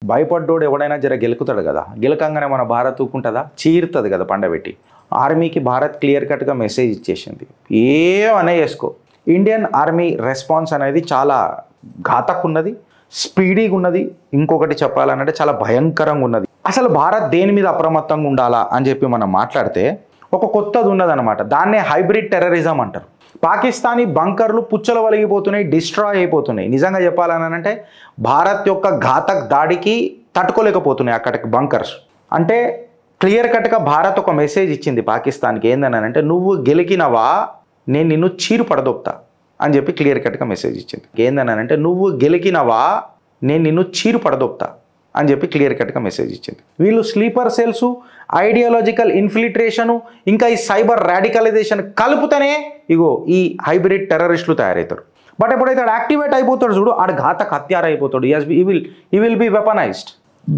భయపడ్డోడు ఎవడైనా జర గెలుకుతాడు కదా, గెలకంగానే మన భారత్ ఊకుంటుందా, చీరుతుంది కదా పండబెట్టి. ఆర్మీకి భారత్ క్లియర్ కట్గా మెసేజ్ ఇచ్చేసింది, ఏమనే చేసుకో. ఇండియన్ ఆర్మీ రెస్పాన్స్ అనేది చాలా ఘాతకున్నది, స్పీడీగా ఉన్నది. ఇంకొకటి చెప్పాలనంటే చాలా భయంకరంగా ఉన్నది. అసలు భారత్ దేని మీద అప్రమత్తంగా ఉండాలా అని చెప్పి మనం మాట్లాడితే ఒక కొత్తది ఉన్నదన్నమాట. దాన్నే హైబ్రిడ్ టెర్రరిజం అంటారు. పాకిస్తానీ బంకర్లు పుచ్చలు వలిగిపోతున్నాయి, డిస్ట్రాయ్ అయిపోతున్నాయి. నిజంగా చెప్పాలనంటే భారత్ యొక్క ఘాతక్ దాడికి తట్టుకోలేకపోతున్నాయి అక్కడికి బంకర్స్. అంటే క్లియర్ కట్గా భారత్ ఒక మెసేజ్ ఇచ్చింది పాకిస్తాన్కి, ఏందనంటే నువ్వు గెలికినవా నేను నిన్ను చీరు పడదొప్తా అని చెప్పి క్లియర్ కట్గా మెసేజ్ ఇచ్చింది. ఏందనంటే నువ్వు గెలికినవా నేను నిన్ను చీరు పడదొప్తా అని చెప్పి క్లియర్ కట్గా మెసేజ్ ఇచ్చింది. వీళ్ళు స్లీపర్ సెల్స్, ఐడియాలజికల్ ఇన్ఫిల్ట్రేషను, ఇంకా ఈ సైబర్ రాడికలైజేషన్ కలుపుతూనే ఇగో ఈ హైబ్రిడ్ టెర్రరిస్టులు తయారవుతారు. బట్ ఎప్పుడైతే ఆడు యాక్టివేట్ అయిపోతాడు చూడు, ఆడు ఘాతక హత్యార అయిపోతాడు. ఈ విల్ బి వెపనైజ్డ్.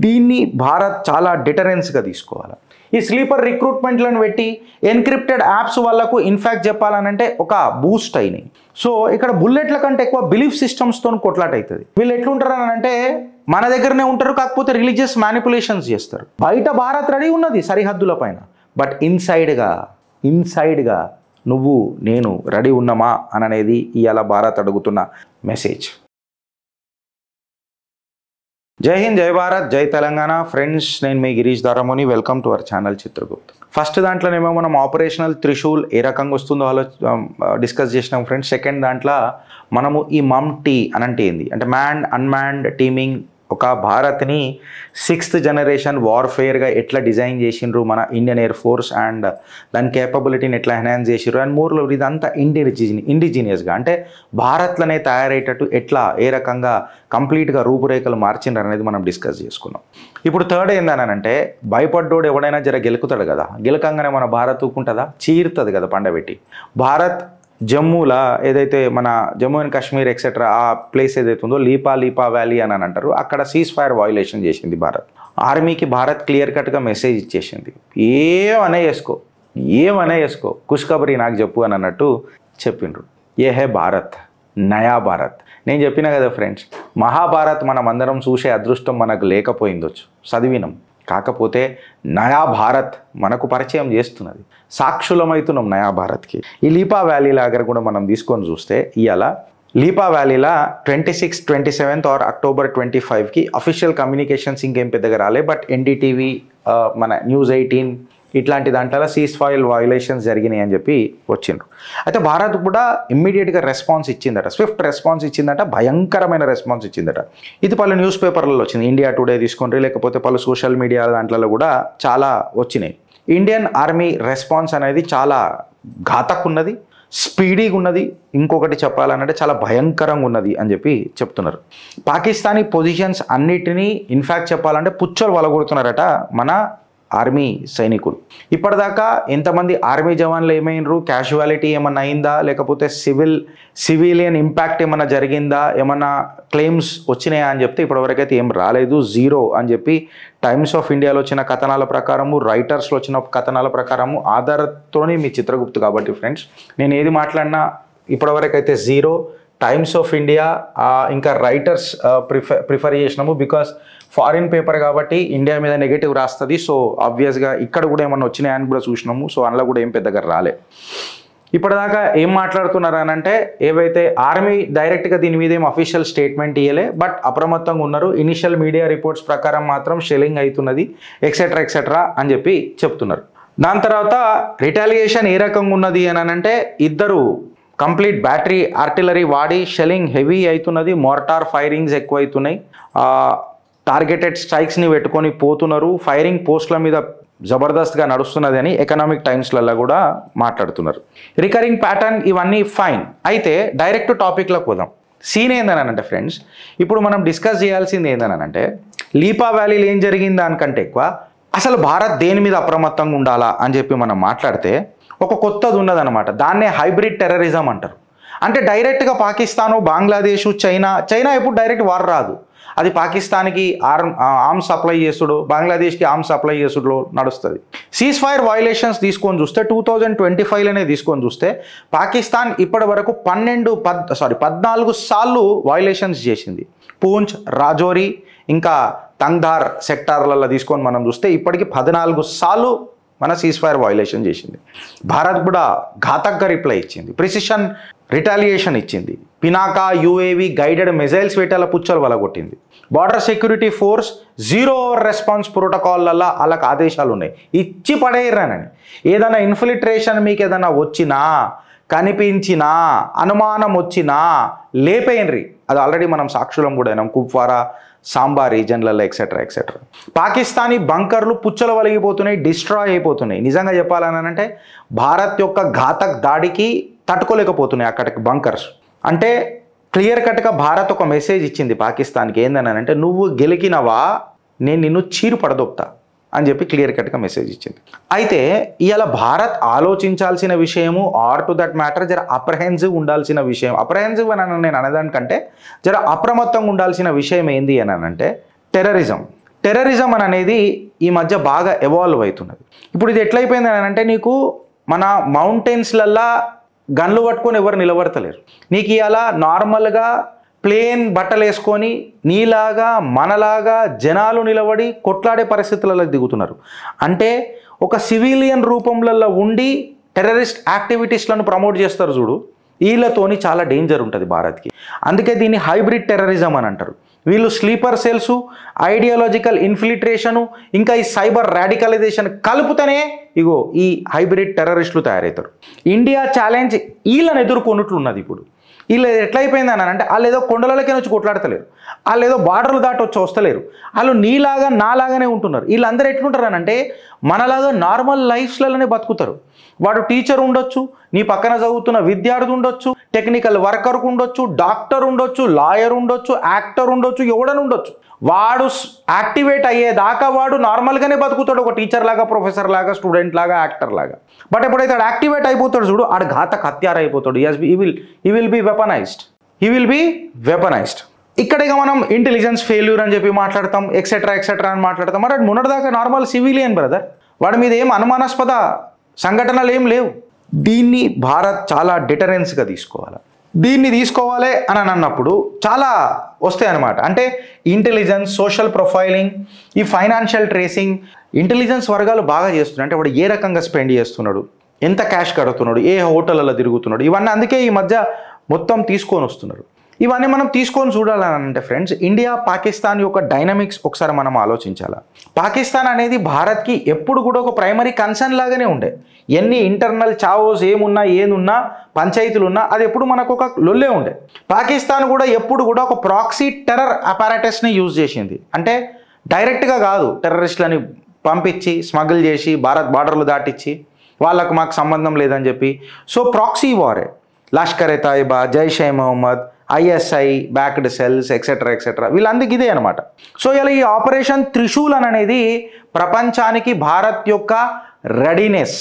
దీన్ని భారత్ చాలా డిటరెన్స్గా తీసుకోవాలి. ఈ స్లీపర్ రిక్రూట్మెంట్లను పెట్టి ఎన్క్రిప్టెడ్ యాప్స్ వాళ్ళకు ఇన్ఫ్యాక్ట్ చెప్పాలనంటే ఒక బూస్ట్ అయినాయి. సో ఇక్కడ బుల్లెట్ల కంటే ఎక్కువ బిలీఫ్ సిస్టమ్స్తో కొట్లాట అవుతుంది. వీళ్ళు ఎట్లుంటారు అని అంటే మన దగ్గరనే ఉంటారు, కాకపోతే రిలీజియస్ మ్యానిపులేషన్స్ చేస్తారు. బయట భారత్ రెడీ ఉన్నది సరిహద్దుల పైన, బట్ ఇన్సైడ్గా నువ్వు నేను రెడీ ఉన్నామా అనేది ఇవాళ భారత్ అడుగుతున్న మెసేజ్. జై హింద్, జై భారత్, జై తెలంగాణ. ఫ్రెండ్స్, నేను మీ Girish Daramoni. Welcome to our channel Chitragupt. First దాంట్లోనేమో మనం ఆపరేషనల్ త్రిశూల్ ఏ రకంగా వస్తుందో డిస్కస్ చేసినాం ఫ్రెండ్స్. సెకండ్ దాంట్లో మనము ఈ MUM-T అనంటే ఏంది అంటే మ్యాన్డ్ అన్మ్యాన్డ్ టీమింగ్, ఒక భారత్ని 6th జనరేషన్ వార్ఫేర్గా ఎట్లా డిజైన్ చేసిండ్రు మన ఇండియన్ ఎయిర్ ఫోర్స్, అండ్ దాని కేపబిలిటీని ఎట్లా ఎన్హాన్స్ చేసిండ్రు, అండ్ మోర్ ఇదంతా ఇండిజినియస్గా అంటే భారత్లోనే తయారయ్యేటట్టు ఎట్లా ఏ రకంగా కంప్లీట్గా రూపురేఖలు మార్చిండ్రు అనేది మనం డిస్కస్ చేసుకున్నాం. ఇప్పుడు థర్డ్ ఏందనంటే భయపడ్డోడు ఎవడైనా జర గెలుకుతాడు కదా, గెలకంగానే మన భారత్ ఊకుంటుందా, చీరుతుంది కదా పండబెట్టి. భారత్ జమ్మూలా ఏదైతే మన జమ్మూ అండ్ కాశ్మీర్ ఎక్సెట్రా ఆ ప్లేస్ ఏదైతే ఉందో లీపా వ్యాలీ అని అంటారు, అక్కడ సీజ్ ఫైర్ వయోలేషన్ చేసింది భారత్. ఆర్మీకి భారత్ క్లియర్ కట్గా మెసేజ్ ఇచ్చేసింది, ఏమనే చేసుకో ఖుష్ఖబరీ నాకు చెప్పు అని అన్నట్టు చెప్పిండ్రు. ఏ హే భారత్, నయా భారత్. నేను చెప్పిన కదా ఫ్రెండ్స్, మహాభారత్ మనం అందరం చూసే అదృష్టం మనకు లేకపోయిందొచ్చు, చదివినాం. కాకపోతే నయా భారత్ మనకు పరిచయం చేస్తున్నది, సాక్షులమవుతున్నాం నయా భారత్కి. ఈ లీపా వ్యాలీ లాగా కూడా మనం తీసుకొని చూస్తే ఇవాళ లీపా వ్యాలీలా 26, 27 ఆర్ అక్టోబర్ 25కి అఫీషియల్ కమ్యూనికేషన్స్ ఇంకేం పెద్దగా రాలే. బట్ NDTV, మన News 18 ఇట్లాంటి దాంట్లో సీజ్ ఫైర్ వయోలేషన్స్ జరిగినాయి అని చెప్పి వచ్చిండ్రు. అయితే భారత్ కూడా ఇమ్మీడియట్గా రెస్పాన్స్ ఇచ్చిందట, స్విఫ్ట్ రెస్పాన్స్ ఇచ్చిందట, భయంకరమైన రెస్పాన్స్ ఇచ్చిందట. ఇది పలు న్యూస్ పేపర్లలో వచ్చింది, ఇండియా టుడే తీసుకోండి, లేకపోతే పలు సోషల్ మీడియా దాంట్లో కూడా చాలా వచ్చినాయి. ఇండియన్ ఆర్మీ రెస్పాన్స్ అనేది చాలా ఘాతకున్నది, స్పీడీగా ఉన్నది. ఇంకొకటి చెప్పాలనంటే చాలా భయంకరంగా ఉన్నది అని చెప్పి చెప్తున్నారు. పాకిస్తానీ పొజిషన్స్ అన్నిటినీ ఇన్ఫ్యాక్ట్ చెప్పాలంటే పుచ్చలు వలగొడుతున్నారట మన ఆర్మీ సైనికులు. ఇప్పటిదాకా ఎంతమంది ఆర్మీ జవాన్లు ఏమైనరు, క్యాజువాలిటీ ఏమన్నా అయిందా, లేకపోతే సివిలియన్ ఇంపాక్ట్ ఏమన్నా జరిగిందా, ఏమన్నా క్లెయిమ్స్ వచ్చినాయా అని చెప్తే ఇప్పటివరకైతే ఏం రాలేదు, 0 అని చెప్పి టైమ్స్ ఆఫ్ ఇండియాలో వచ్చిన కథనాల ప్రకారము, రైటర్స్లో వచ్చిన కథనాల ప్రకారము ఆధారంతోనే మీ చిత్రగుప్తు. కాబట్టి ఫ్రెండ్స్, నేను ఏది మాట్లాడినా ఇప్పటివరకైతే 0. టైమ్స్ ఆఫ్ ఇండియా ఇంకా రైటర్స్ ప్రిఫర్ చేసినాము, బికాస్ ఫారిన్ పేపర్ కాబట్టి ఇండియా మీద నెగటివ్ రాస్తుంది. సో ఆబ్వియస్గా ఇక్కడ కూడా ఏమన్నా వచ్చినాయని కూడా చూసినాము. సో అందులో కూడా ఏం పెద్దగా రాలే. ఇప్పటిదాకా ఏం మాట్లాడుతున్నారు అని అంటే, ఏవైతే ఆర్మీ డైరెక్ట్గా దీని మీద ఏం అఫీషియల్ స్టేట్మెంట్ ఇవ్వలే, బట్ అప్రమత్తంగా ఉన్నారు. ఇనిషియల్ మీడియా రిపోర్ట్స్ ప్రకారం మాత్రం షెల్లింగ్ అవుతున్నది ఎక్సెట్రా అని చెప్పి చెప్తున్నారు. దాని తర్వాత రిటాలియేషన్ ఏ రకంగా ఉన్నది అని అంటే, ఇద్దరు కంప్లీట్ బ్యాటరీ ఆర్టిలరీ వాడి షెల్లింగ్ హెవీ అవుతున్నది, మోర్టార్ ఫైరింగ్స్ ఎక్కువ అవుతున్నాయి, టార్గెటెడ్ స్ట్రైక్స్ని పెట్టుకొని పోతున్నారు, ఫైరింగ్ పోస్టుల మీద జబర్దస్త్గా నడుస్తున్నది అని ఎకనామిక్ టైమ్స్లలో కూడా మాట్లాడుతున్నారు. రికరింగ్ ప్యాటర్న్ ఇవన్నీ ఫైన్. అయితే డైరెక్ట్ టాపిక్లోకి పోదాం. సీన్ ఏందనంటే ఫ్రెండ్స్, ఇప్పుడు మనం డిస్కస్ చేయాల్సింది ఏందనంటే, లీపా వ్యాలీలో ఏం జరిగింది దానికంటే ఎక్కువ అసలు భారత్ దేని మీద అప్రమత్తంగా ఉండాలా అని చెప్పి మనం మాట్లాడితే ఒక కొత్తది ఉన్నదన్నమాట. దాన్నే హైబ్రిడ్ టెర్రరిజం అంటారు. అంటే డైరెక్ట్గా పాకిస్తాను, బంగ్లాదేశ్, చైనా ఎప్పుడు డైరెక్ట్ వార్ రాదు, అది పాకిస్తాన్కి ఆర్మ్స్ సప్లై చేసుడు, బంగ్లాదేశ్కి ఆర్మ్స్ సప్లై చేసుడులో నడుస్తుంది. సీజ్ ఫైర్ వయోలేషన్స్ తీసుకొని చూస్తే 2025లోనే తీసుకొని చూస్తే పాకిస్తాన్ ఇప్పటి వరకు 14 సార్లు వయోలేషన్స్ చేసింది. పూంచ్, రాజౌరి, ఇంకా తంగ్ధార్ సెక్టార్లలో తీసుకొని మనం చూస్తే ఇప్పటికి 14 సార్లు మన సీజ్ఫైర్ వయలేషన్ చేసింది. భారత్ కూడా ఘాతక్గా రిప్లై ఇచ్చింది, ప్రిసిషన్ రిటాలియేషన్ ఇచ్చింది, పినాకా యూఏవి గైడెడ్ మిజైల్స్ వేటాల పుచ్చలు వలగొట్టింది. Border security force 0 over response ప్రోటోకాల్లో వాళ్ళకి ఆదేశాలు ఉన్నాయి, ఇచ్చి పడేయరానని. ఏదైనా ఇన్ఫిల్ట్రేషన్ మీకు ఏదైనా వచ్చినా, కనిపించినా, అనుమానం వచ్చినా లేపేయండి. అది ఆల్రెడీ మనం సాక్షులం కూడా అయినాం, కుప్వారా సాంబా రీజన్లలో ఎక్సెట్రా ఎక్సెట్రా. పాకిస్తానీ బంకర్లు పుచ్చలు వలిగిపోతున్నాయి, డిస్ట్రాయ్ అయిపోతున్నాయి. నిజంగా చెప్పాలనంటే భారత్ యొక్క ఘాతక్ దాడికి తట్టుకోలేకపోతున్నాయి అక్కడికి బంకర్స్. అంటే క్లియర్ కట్గా భారత్ ఒక మెసేజ్ ఇచ్చింది పాకిస్తాన్కి, ఏందనంటే నువ్వు గెలికినవా నేను నిన్ను చీరు పడదొప్తా అని చెప్పి క్లియర్ కట్గా మెసేజ్ ఇచ్చింది. అయితే ఇవాళ భారత్ ఆలోచించాల్సిన విషయము, ఆర్ టు దట్ మ్యాటర్ జర అప్రహెన్సివ్ ఉండాల్సిన విషయం, అప్రహెన్సివ్ అని నేను అనేదానికంటే జర అప్రమత్తంగా ఉండాల్సిన విషయం ఏంది అని అంటే టెర్రరిజం అనేది ఈ మధ్య బాగా ఎవాల్వ్ అవుతున్నది. ఇప్పుడు ఇది ఎట్లయిపోయింది అని అంటే నీకు మన మౌంటైన్స్లల్లా గన్లు పట్టుకొని ఎవరు నిలబడతలేరు. నీకు ఇవాళ నార్మల్గా ప్లేన్ బట్టలు వేసుకొని నీలాగా మనలాగా జనాలు నిలబడి కొట్లాడే పరిస్థితులలో దిగుతున్నారు. అంటే ఒక సివిలియన్ రూపంలో ఉండి టెర్రరిస్ట్ యాక్టివిటీస్లను ప్రమోట్ చేస్తారు చూడు, వీళ్ళతోని చాలా డేంజర్ ఉంటుంది భారత్కి. అందుకే దీన్ని హైబ్రిడ్ టెర్రరిజం అని అంటారు. వీళ్ళు స్లీపర్ సెల్సు, ఐడియాలజికల్ ఇన్ఫిల్ట్రేషను, ఇంకా ఈ సైబర్ రాడికలైజేషన్ కలుపుతూనే ఇగో ఈ హైబ్రిడ్ టెర్రరిస్టులు తయారవుతారు. ఇండియా ఛాలెంజ్ వీళ్ళని ఎదుర్కొన్నట్లున్నది. ఇప్పుడు వీళ్ళు ఎట్లయిపోయింది అని అంటే వాళ్ళు ఏదో కొండలకే వచ్చి కొట్లాడతలేరు, వాళ్ళు ఏదో బార్డర్లు దాటి వచ్చి వస్తలేరు, వాళ్ళు నీలాగా నాలాగానే ఉంటున్నారు. వీళ్ళందరూ ఎట్లుంటారు అని అంటే మనలాగా నార్మల్ లైఫ్స్లలోనే బతుకుతారు. వాడు టీచర్ ఉండొచ్చు, నీ పక్కన చదువుతున్న విద్యార్థి ఉండొచ్చు, టెక్నికల్ వర్కర్ ఉండొచ్చు, డాక్టర్ ఉండొచ్చు, లాయర్ ఉండొచ్చు, యాక్టర్ ఉండొచ్చు, ఎవడని ఉండొచ్చు. వాడు యాక్టివేట్ అయ్యేదాకా వాడు నార్మల్గానే బతుకుతాడు, ఒక టీచర్ లాగా, ప్రొఫెసర్ లాగా, స్టూడెంట్ లాగా, యాక్టర్ లాగా. బట్ ఎప్పుడైతే వాడు యాక్టివేట్ అయిపోతాడు చూడు, ఆడు ఘాతక హత్యార అయిపోతాడు. He will be weaponized. ఇక్కడ ఇక మనం ఇంటెలిజెన్స్ ఫెయిల్యూర్ అని చెప్పి మాట్లాడతాం, ఎక్సెట్రా ఎక్సెట్రా అని మాట్లాడతాం. మరి మొన్నటిదాకా నార్మల్ సివిలియన్ బ్రదర్, వాడి మీద ఏం అనుమానాస్పద సంఘటనలు ఏం లేవు. దీన్ని భారత్ చాలా డిటరెన్స్గా తీసుకోవాలి అని అన్నప్పుడు చాలా వస్తాయి అన్నమాట. అంటే ఇంటెలిజెన్స్, సోషల్ ప్రొఫైలింగ్, ఈ ఫైనాన్షియల్ ట్రేసింగ్, ఇంటెలిజెన్స్ వర్గాలు బాగా చేస్తున్నాయి. అంటే వాడు ఏ రకంగా స్పెండ్ చేస్తున్నాడు, ఎంత క్యాష్ కడుతున్నాడు, ఏ హోటళ్ళలో తిరుగుతున్నాడు, ఇవన్నీ అందుకే ఈ మధ్య మొత్తం తీసుకొని వస్తున్నారు. ఇవన్నీ మనం తీసుకొని చూడాలని అంటే ఫ్రెండ్స్, ఇండియా పాకిస్తాన్ యొక్క డైనమిక్స్ ఒకసారి మనం ఆలోచించాలి. పాకిస్తాన్ అనేది భారత్కి ఎప్పుడు కూడా ఒక ప్రైమరీ కన్సర్న్ లాగానే ఉండే. ఎన్ని ఇంటర్నల్ చావోస్ ఏమున్నా పంచాయతీలు ఉన్నా అది ఎప్పుడు మనకు ఒక లొల్లే ఉండే. పాకిస్తాన్ కూడా ఎప్పుడు కూడా ఒక ప్రాక్సీ టెర్రర్ అపారాటస్ని యూజ్ చేసింది. అంటే డైరెక్ట్గా కాదు, టెర్రరిస్టులని పంపించి స్మగుల్ చేసి భారత్ బార్డర్లు దాటించి వాళ్ళకు మాకు సంబంధం లేదని చెప్పి. సో ప్రాక్సీ వారే Lashkar e Taiba, Jaish e Mohammed, ISI backed cells etcetera వీళ్ళందరికీ ఇదే అనమాట. సో ఇలా ఈ ఆపరేషన్ త్రిశూల్ అనేది ప్రపంచానికి భారత్ యొక్క రెడీనెస్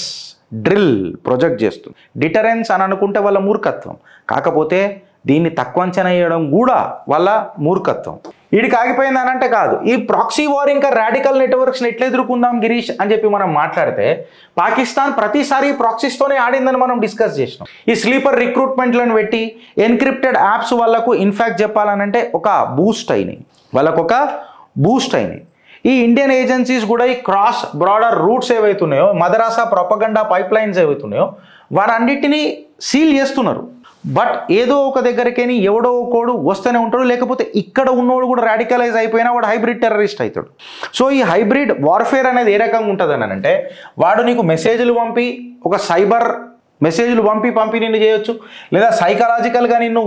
డ్రిల్ ప్రొజెక్ట్ చేస్తుంది. డిటరెన్స్ అని అనుకుంటే వాళ్ళ మూర్ఖత్వం, కాకపోతే దీన్ని తక్కువ అంచనా వేయడం కూడా వాళ్ళ మూర్ఖత్వం. వీడికి ఆగిపోయింది అని అంటే కాదు. ఈ ప్రాక్సీ వార్ ఇంకా రాడికల్ నెట్వర్క్స్ని ఎట్లా ఎదుర్కొందాం గిరీష్ అని చెప్పి మనం మాట్లాడితే, పాకిస్తాన్ ప్రతిసారి ప్రాక్సీస్తోనే ఆడిందని మనం డిస్కస్ చేసినాం. ఈ స్లీపర్ రిక్రూట్మెంట్లను పెట్టి ఎన్క్రిప్టెడ్ యాప్స్ వాళ్ళకు ఇన్ఫ్యాక్ట్ చెప్పాలనంటే ఒక బూస్ట్ అయినాయి. ఈ ఇండియన్ ఏజెన్సీస్ కూడా ఈ క్రాస్ బ్రాడర్ రూట్స్ ఏవైతున్నాయో, మదరాసా ప్రొపగండా పైప్ లైన్స్ ఏవైతున్నాయో వారన్నిటినీ సీల్ చేస్తున్నారు. బట్ ఏదో ఒక దగ్గరికేని ఎవడో ఒకడు వస్తూనే ఉంటాడు, లేకపోతే ఇక్కడ ఉన్నోడు కూడా రాడికలైజ్ అయిపోయినా వాడు హైబ్రిడ్ టెర్రరిస్ట్ అవుతాడు. సో ఈ హైబ్రిడ్ వార్ఫేర్ అనేది ఏ రకంగా ఉంటుంది అని అంటే, వాడు నీకు మెసేజ్లు పంపి, ఒక సైబర్ మెసేజ్లు పంపి నిన్ను చేయొచ్చు, లేదా సైకలాజికల్గా నిన్ను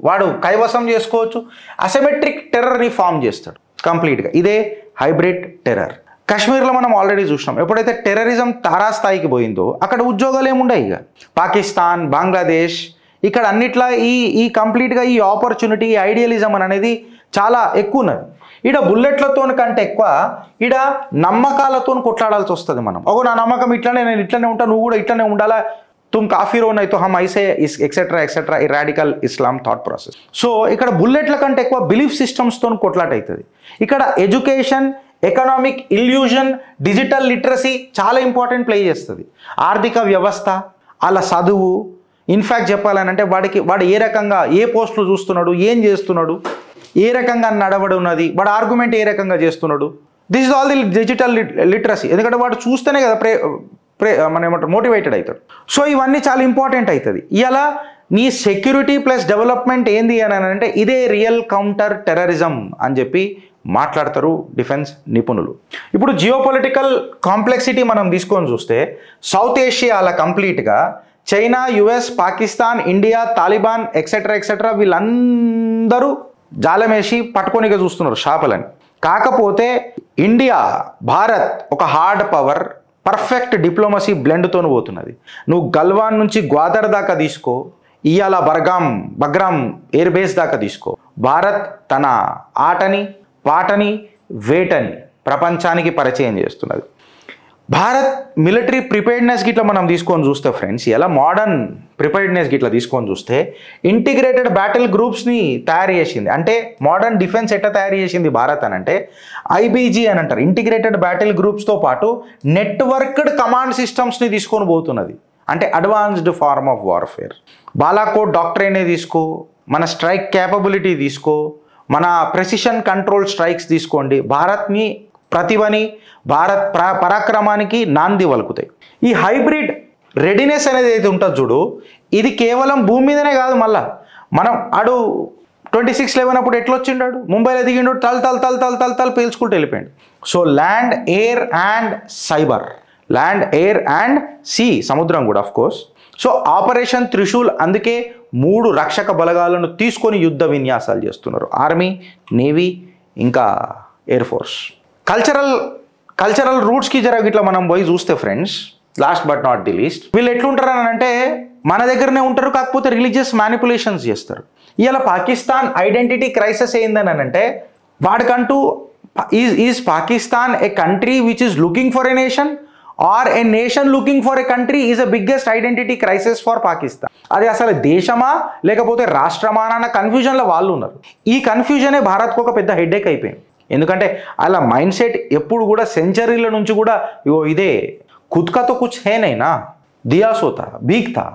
వాడు కైవసం చేసుకోవచ్చు. అసిమెట్రిక్ టెర్రర్ని ఫామ్ చేస్తాడు కంప్లీట్గా. ఇదే హైబ్రిడ్ టెర్రర్. కాశ్మీర్లో మనం ఆల్రెడీ చూసినాం. ఎప్పుడైతే టెర్రరిజం తారాస్థాయికి పోయిందో అక్కడ ఉద్యోగాలు ఏముండవు. ఇక పాకిస్తాన్, బంగ్లాదేశ్, ఇక్కడ అన్నిట్లా ఈ కంప్లీట్గా ఈ ఆపర్చునిటీ, ఐడియలిజం అనేది చాలా ఎక్కువ ఉన్నది. ఈడ బుల్లెట్లతో కంటే ఎక్కువ ఈడ నమ్మకాలతో కొట్లాడాల్సి వస్తుంది. మనం నా నమ్మకం ఇట్లనే, నేను ఇట్లనే ఉంటా, నువ్వు కూడా ఇట్లనే ఉండాలా, తుమ్ కాఫీ రోన్ అయితే హమ్ ఐసే ఎక్సెట్రా ఈ రాడికల్ ఇస్లాం థాట్ ప్రాసెస్. సో ఇక్కడ బుల్లెట్ల కంటే ఎక్కువ బిలీఫ్ సిస్టమ్స్తో కొట్లాట అవుతుంది. ఇక్కడ education, economic illusion, digital literacy చాలా ఇంపార్టెంట్ ప్లే చేస్తుంది. ఆర్థిక వ్యవస్థ, అలా చదువు, ఇన్ఫ్యాక్ట్ చెప్పాలనంటే వాడు ఏ రకంగా ఏ పోస్టులు చూస్తున్నాడు, ఏం చేస్తున్నాడు, ఏ రకంగా నడవడి ఉన్నది, వాడు ఆర్గ్యుమెంట్ ఏ రకంగా చేస్తున్నాడు. This is all the digital literacy. ఎందుకంటే వాడు చూస్తేనే కదా మనం ఏమంటారు మోటివేటెడ్ అవుతాడు. సో ఇవన్నీ చాలా ఇంపార్టెంట్ అవుతుంది. ఇలా నీ సెక్యూరిటీ ప్లస్ డెవలప్మెంట్ ఏంది అని అంటే ఇదే రియల్ కౌంటర్ టెర్రరిజం అని చెప్పి మాట్లాడతారు డిఫెన్స్ నిపుణులు. ఇప్పుడు జియోపొలిటికల్ కాంప్లెక్సిటీ మనం తీసుకొని చూస్తే సౌత్ ఏషియాల కంప్లీట్గా China, US, Pakistan, India, Taliban etcetera వీళ్ళందరూ జాలమేసి పట్టుకొనిగా చూస్తున్నారు షాపులని. కాకపోతే ఇండియా, భారత్ ఒక హార్డ్ పవర్, పర్ఫెక్ట్ డిప్లొమసీ బ్లెండ్తో పోతున్నది. నువ్వు గల్వాన్ నుంచి గ్వాదర్ దాకా తీసుకో, ఇయాల బగ్రామ్ ఎయిర్ బేస్ దాకా తీసుకో. భారత్ తన ఆటని, పాటని, వేటని ప్రపంచానికి పరిచయం చేస్తున్నది. భారత్ మిలిటరీ ప్రిపేర్డ్నెస్ గిట్లా మనం తీసుకొని చూస్తే ఫ్రెండ్స్, ఇలా మోడర్న్ ప్రిపేర్డ్నెస్ గిట్లా తీసుకొని చూస్తే ఇంటిగ్రేటెడ్ బ్యాటిల్ గ్రూప్స్ని తయారు చేసింది. అంటే మోడర్న్ డిఫెన్స్ ఎట్లా తయారు చేసింది భారత్ అని అంటే ఐబీజీ అని అంటారు. ఇంటిగ్రేటెడ్ బ్యాటిల్ గ్రూప్స్తో పాటు నెట్వర్క్డ్ కమాండ్ సిస్టమ్స్ని తీసుకొని పోతున్నది. అంటే advanced form of warfare. Balakot డాక్ట్రైనే తీసుకో, మన స్ట్రైక్ క్యాపబిలిటీ తీసుకో, మన ప్రెసిషన్ కంట్రోల్ స్ట్రైక్స్ తీసుకోండి, భారత్ని ప్రతిభని, భారత్ పరాక్రమానికి నాంది వలుకుతాయి. ఈ హైబ్రిడ్ రెడీనెస్ అనేది అయితే ఉంటుంది చూడు, ఇది కేవలం భూమి మీదనే కాదు. మళ్ళా మనం 26/11 అప్పుడు ఎట్లా వచ్చిండాడు, ముంబైలో దిగిండు, తల్ పీల్చుకుంటూ వెళ్ళిపోయాడు. So land, air and cyber, land, air and sea, సముద్రం కూడా of course. So operation Trishul అందుకే 3 రక్షక బలగాలను తీసుకొని యుద్ధ విన్యాసాలు చేస్తున్నారు. ఆర్మీ, నేవీ, ఇంకా ఎయిర్ ఫోర్స్. కల్చరల్ రూట్స్కి ఇట్లా మనం పోయి చూస్తే friends, last but not the least, వీళ్ళు ఎట్లుంటారు అని అంటే మన దగ్గరనే ఉంటారు, కాకపోతే రిలీజియస్ మ్యానిపులేషన్స్ చేస్తారు. ఇలా పాకిస్తాన్ ఐడెంటిటీ క్రైసిస్ ఏందని అంటే వాడికంటూ is Pakistan a country which is looking for a nation or a nation looking for a country is a biggest identity crisis for Pakistan. అది అసలు దేశమా లేకపోతే రాష్ట్రమా అన్న కన్ఫ్యూజన్లో వాళ్ళు ఉన్నారు. ఈ కన్ఫ్యూజనే భారత్కు ఒక పెద్ద హెడ్ఏక్ అయిపోయింది. ఎందుకంటే అలా మైండ్ సెట్ ఎప్పుడు కూడా సెంచరీల నుంచి కూడా ఇదే కుత్కతో కుచ్ హేనైనా దియాసోతా బీక్తా,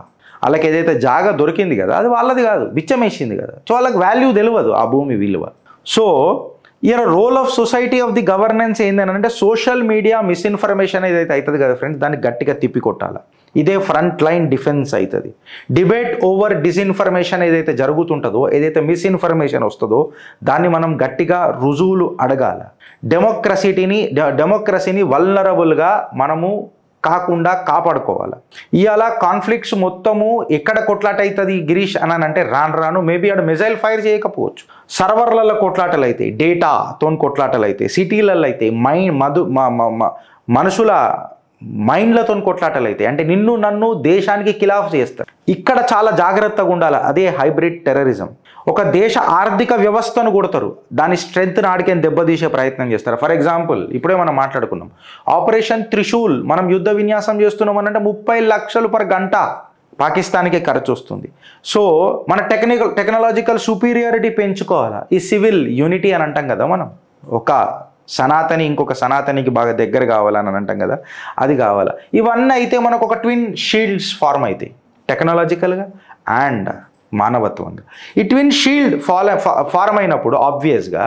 వాళ్ళకి ఏదైతే జాగా దొరికింది కదా అది వాళ్ళది కాదు, బిచ్చమేసింది కదా. సో వాళ్ళకి వాల్యూ తెలియదు ఆ భూమి విలువ. సో ఈయన role of society of the governance ఏందని అంటే సోషల్ మీడియా మిస్ఇన్ఫర్మేషన్ ఏదైతే అవుతుంది కదా ఫ్రెండ్స్, దాన్ని గట్టిగా తిప్పికొట్టాలి. ఇదే ఫ్రంట్ లైన్ డిఫెన్స్ అవుతుంది. డిబేట్ ఓవర్ డిస్ఇన్ఫర్మేషన్ ఏదైతే జరుగుతుంటుందో, ఏదైతే మిస్ఇన్ఫర్మేషన్ వస్తుందో దాన్ని మనం గట్టిగా రుజువులు అడగాల. డెమోక్రసీని వల్నరబుల్గా మనము కాకుండా కాపాడుకోవాలి. ఇవాళ కాన్ఫ్లిక్ట్స్ మొత్తము ఎక్కడ కొట్లాట అవుతుంది గిరీష్ అని అంటే రాను మేబీ ఆడ మిజైల్ ఫైర్ చేయకపోవచ్చు, సర్వర్లలో కొట్లాటలు అవుతాయి, డేటాతో కొట్లాటలు అవుతాయి, సిటీలలో అయితే మనుషుల మైండ్లతో కొట్లాటలు అవుతాయి. అంటే నన్ను దేశానికి ఖిలాఫ్ చేస్తారు. ఇక్కడ చాలా జాగ్రత్తగా ఉండాలి. అదే హైబ్రిడ్ టెర్రరిజం. ఒక దేశ ఆర్థిక వ్యవస్థను కొడతారు, దాని స్ట్రెంగ్త్ని ఆడికే దెబ్బతీసే ప్రయత్నం చేస్తారు. ఫర్ ఎగ్జాంపుల్ ఇప్పుడే మనం మాట్లాడుకున్నాం ఆపరేషన్ త్రిశూల్, మనం యుద్ధ విన్యాసం చేస్తున్నాం అని అంటే 30 లక్షలు పర్ గంట పాకిస్తాన్కే ఖర్చు వస్తుంది. సో మన టెక్నాలజికల్ సుపీరియారిటీ పెంచుకోవాలా. ఈ సివిల్ యూనిటీ అని అంటాం కదా, మనం ఒక సనాతని ఇంకొక సనాతనికి బాగా దగ్గర కావాలని అంటాం కదా, అది కావాలా. ఇవన్నీ అయితే మనకు ఒక ట్విన్ షీల్డ్స్ ఫార్మ్ అవుతాయి టెక్నాలజికల్గా అండ్ మానవత్వంగా. ఈ ట్విన్ షీల్డ్ ఫార్మ్ అయినప్పుడు ఆబ్వియస్గా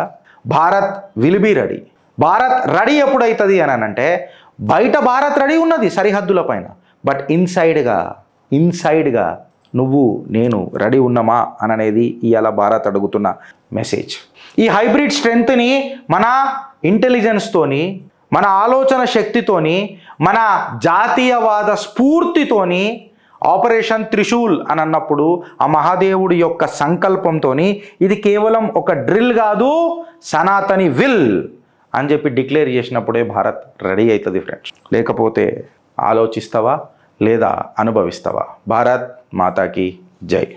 Bharat will be ready. Bharat ready ఎప్పుడవుతుంది అని అంటే బయట భారత్ రెడీ ఉన్నది సరిహద్దుల పైన, బట్ ఇన్సైడ్గా నువ్వు నేను రెడీ ఉన్నామా అని అనేది ఇవాళ భారత్ అడుగుతున్న మెసేజ్. ఈ హైబ్రిడ్ స్ట్రెంగ్త్ని మన ఇంటెలిజెన్స్తోని, మన ఆలోచన శక్తితోని, మన జాతీయవాద స్ఫూర్తితోని ఆపరేషన్ త్రిశూల్ అని అన్నప్పుడు ఆ మహాదేవుడి యొక్క సంకల్పంతో ఇది కేవలం ఒక డ్రిల్ కాదు, సనాతని విల్ అని చెప్పి డిక్లేర్ చేసినప్పుడే భారత్ రెడీ అవుతుంది ఫ్రెండ్స్. లేకపోతే ఆలోచిస్తావా లేదా అనుభవిస్తావా? భారత్ మాతాకి జై.